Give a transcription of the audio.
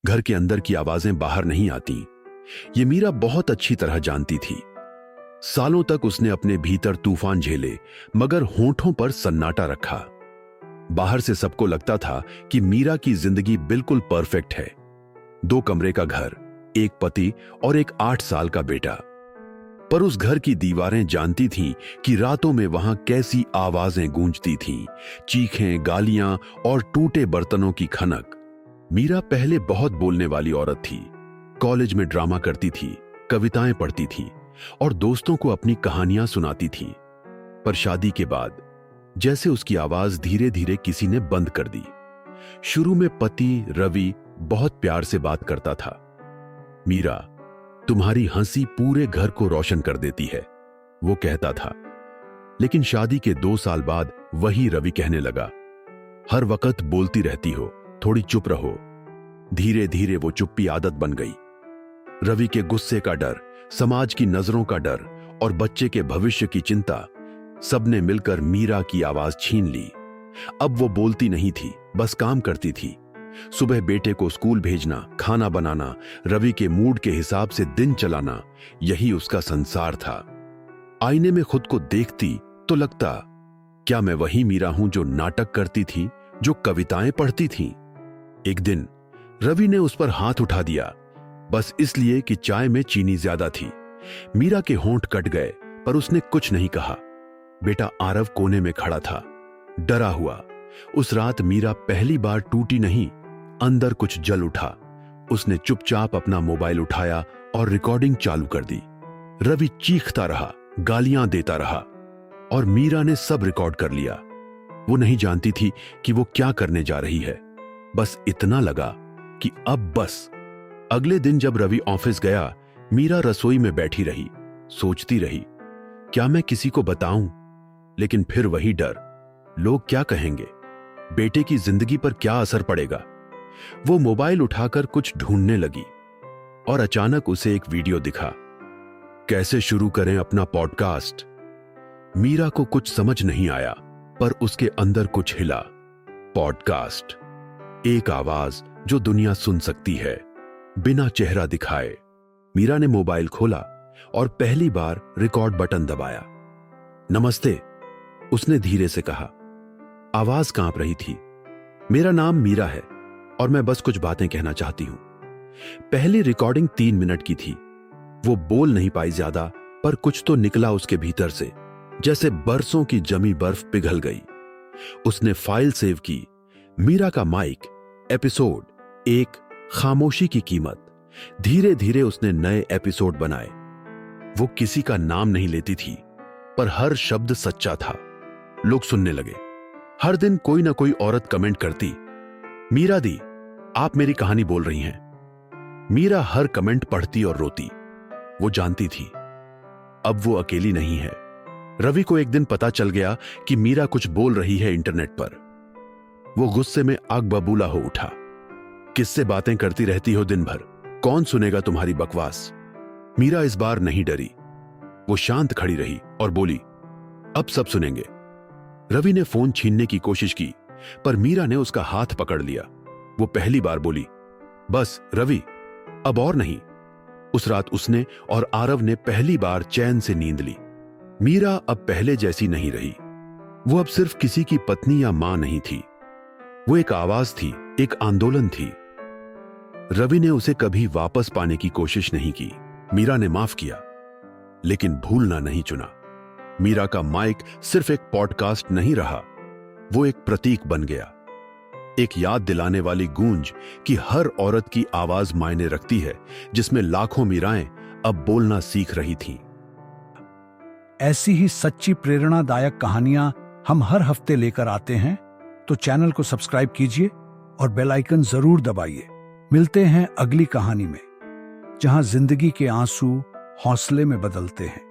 घर के अंदर की आवाजें बाहर नहीं आती, ये मीरा बहुत अच्छी तरह जानती थी। सालों तक उसने अपने भीतर तूफान झेले, मगर होंठों पर सन्नाटा रखा। बाहर से सबको लगता था कि मीरा की जिंदगी बिल्कुल परफेक्ट है। 2 कमरे का घर, एक पति और एक 8 साल का बेटा। पर उस घर की दीवारें जानती थीं कि रातों में वहां कैसी आवाजें गूंजती थीं, चीखें, गालियां और टूटे बर्तनों की खनक। मीरा पहले बहुत बोलने वाली औरत थी। कॉलेज में ड्रामा करती थी, कविताएं पढ़ती थी और दोस्तों को अपनी कहानियां सुनाती थी। पर शादी के बाद जैसे उसकी आवाज धीरे धीरे किसी ने बंद कर दी। शुरू में पति रवि बहुत प्यार से बात करता था। मीरा, तुम्हारी हंसी पूरे घर को रोशन कर देती है, वो कहता था। लेकिन शादी के 2 साल बाद वही रवि कहने लगा, हर वक्त बोलती रहती हो, थोड़ी चुप रहो। धीरे धीरे वो चुप्पी आदत बन गई। रवि के गुस्से का डर, समाज की नजरों का डर और बच्चे के भविष्य की चिंता, सबने मिलकर मीरा की आवाज छीन ली। अब वो बोलती नहीं थी, बस काम करती थी। सुबह बेटे को स्कूल भेजना, खाना बनाना, रवि के मूड के हिसाब से दिन चलाना, यही उसका संसार था। आईने में खुद को देखती तो लगता, क्या मैं वही मीरा हूं जो नाटक करती थी, जो कविताएं पढ़ती थी? एक दिन रवि ने उस पर हाथ उठा दिया, बस इसलिए कि चाय में चीनी ज्यादा थी। मीरा के होंठ कट गए, पर उसने कुछ नहीं कहा। बेटा आरव कोने में खड़ा था, डरा हुआ। उस रात मीरा पहली बार टूटी नहीं, अंदर कुछ जल उठा। उसने चुपचाप अपना मोबाइल उठाया और रिकॉर्डिंग चालू कर दी। रवि चीखता रहा, गालियां देता रहा और मीरा ने सब रिकॉर्ड कर लिया। वो नहीं जानती थी कि वो क्या करने जा रही है। बस इतना लगा कि अब बस। अगले दिन जब रवि ऑफिस गया, मीरा रसोई में बैठी रही, सोचती रही, क्या मैं किसी को बताऊं? लेकिन फिर वही डर, लोग क्या कहेंगे? बेटे की जिंदगी पर क्या असर पड़ेगा? वो मोबाइल उठाकर कुछ ढूंढने लगी और अचानक उसे एक वीडियो दिखा। कैसे शुरू करें अपना पॉडकास्ट? मीरा को कुछ समझ नहीं आया, पर उसके अंदर कुछ हिला। पॉडकास्ट, एक आवाज जो दुनिया सुन सकती है, बिना चेहरा दिखाए। मीरा ने मोबाइल खोला और पहली बार रिकॉर्ड बटन दबाया। नमस्ते, उसने धीरे से कहा। आवाज कांप रही थी। मेरा नाम मीरा है और मैं बस कुछ बातें कहना चाहती हूं। पहली रिकॉर्डिंग 3 मिनट की थी। वो बोल नहीं पाई ज्यादा, पर कुछ तो निकला उसके भीतर से, जैसे बरसों की जमी बर्फ पिघल गई। उसने फाइल सेव की, मीरा का माइक, एपिसोड 1, खामोशी की कीमत। धीरे धीरे उसने नए एपिसोड बनाए। वो किसी का नाम नहीं लेती थी, पर हर शब्द सच्चा था। लोग सुनने लगे। हर दिन कोई ना कोई औरत कमेंट करती, मीरा दी, आप मेरी कहानी बोल रही हैं। मीरा हर कमेंट पढ़ती और रोती। वो जानती थी अब वो अकेली नहीं है। रवि को एक दिन पता चल गया कि मीरा कुछ बोल रही है इंटरनेट पर। वो गुस्से में आग बबूला हो उठा। किससे बातें करती रहती हो दिन भर? कौन सुनेगा तुम्हारी बकवास? मीरा इस बार नहीं डरी। वो शांत खड़ी रही और बोली, अब सब सुनेंगे। रवि ने फोन छीनने की कोशिश की, पर मीरा ने उसका हाथ पकड़ लिया। वो पहली बार बोली, बस रवि, अब और नहीं। उस रात उसने और आरव ने पहली बार चैन से नींद ली। मीरा अब पहले जैसी नहीं रही। वो अब सिर्फ किसी की पत्नी या मां नहीं थी। वो एक आवाज थी, एक आंदोलन थी। रवि ने उसे कभी वापस पाने की कोशिश नहीं की। मीरा ने माफ किया, लेकिन भूलना नहीं चुना। मीरा का माइक सिर्फ एक पॉडकास्ट नहीं रहा, वो एक प्रतीक बन गया। एक याद दिलाने वाली गूंज कि हर औरत की आवाज मायने रखती है, जिसमें लाखों मीराएं अब बोलना सीख रही थीं। ऐसी ही सच्ची प्रेरणादायक कहानियां हम हर हफ्ते लेकर आते हैं, तो चैनल को सब्सक्राइब कीजिए और बेल आइकन जरूर दबाइए। मिलते हैं अगली कहानी में, जहां जिंदगी के आंसू हौसले में बदलते हैं।